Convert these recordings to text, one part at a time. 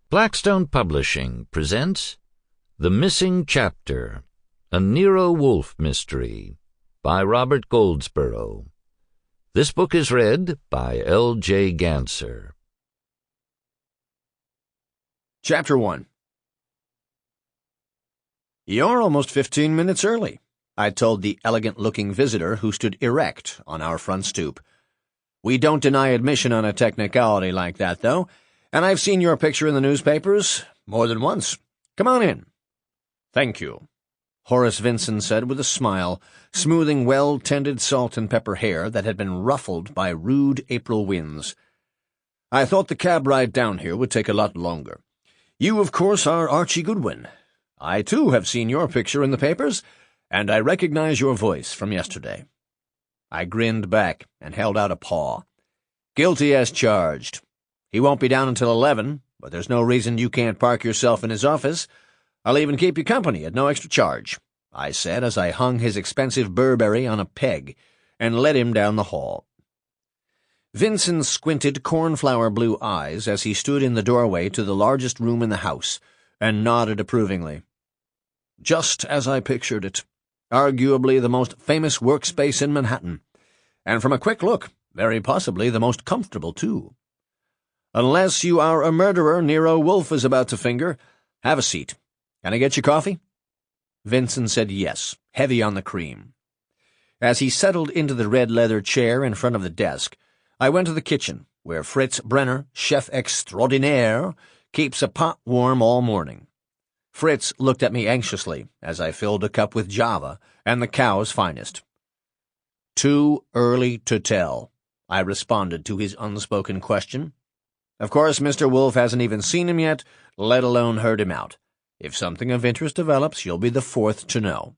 Blackstone Publishing presents The Missing Chapter, a Nero Wolfe mystery, by Robert Goldsborough. This book is read by L.J. Ganser. Chapter 1. "You're almost 15 minutes early," I told the elegant-looking visitor who stood erect on our front stoop. "We don't deny admission on a technicality like that, though, and I've seen your picture in the newspapers more than once. Come on in." "Thank you," Horace Vincent said with a smile, smoothing well-tended salt-and-pepper hair that had been ruffled by rude April winds. "I thought the cab ride down here would take a lot longer. You, of course, are Archie Goodwin. I, too, have seen your picture in the papers, and I recognize your voice from yesterday." I grinned back and held out a paw. "Guilty as charged. He won't be down until 11, but there's no reason you can't park yourself in his office. I'll even keep you company at no extra charge," I said as I hung his expensive Burberry on a peg and led him down the hall. Vincent squinted cornflower blue eyes as he stood in the doorway to the largest room in the house and nodded approvingly. "Just as I pictured it. Arguably the most famous workspace in Manhattan, and from a quick look, very possibly the most comfortable, too. Unless you are a murderer Nero Wolfe is about to finger, have a seat. Can I get you coffee?" Vincent said yes, heavy on the cream. As he settled into the red leather chair in front of the desk, I went to the kitchen, where Fritz Brenner, chef extraordinaire, keeps a pot warm all morning. Fritz looked at me anxiously as I filled a cup with Java and the cow's finest. "Too early to tell," I responded to his unspoken question. "Of course, Mr. Wolfe hasn't even seen him yet, let alone heard him out. If something of interest develops, you'll be the fourth to know."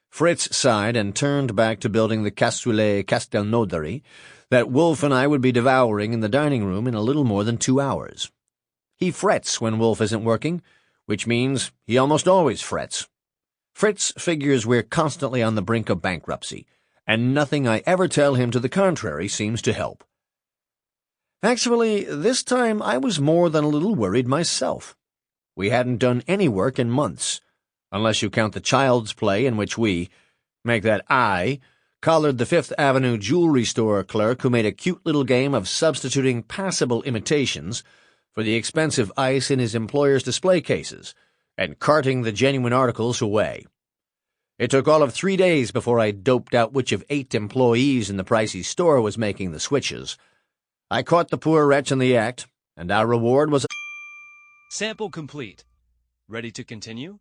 Fritz sighed and turned back to building the cassoulet castelnaudary that Wolfe and I would be devouring in the dining room in a little more than 2 hours. He frets when Wolfe isn't working, which means he almost always frets. Fritz figures we're constantly on the brink of bankruptcy, and nothing I ever tell him to the contrary seems to help. Actually, this time I was more than a little worried myself. We hadn't done any work in months, unless you count the Child's Play in which we, make that I, collared the Fifth Avenue jewelry store clerk who made a cute little game of substituting passable imitations for the expensive ice in his employer's display cases, and carting the genuine articles away. It took all of 3 days before I doped out which of 8 employees in the pricey store was making the switches. I caught the poor wretch in the act, and our reward was... Sample complete. Ready to continue?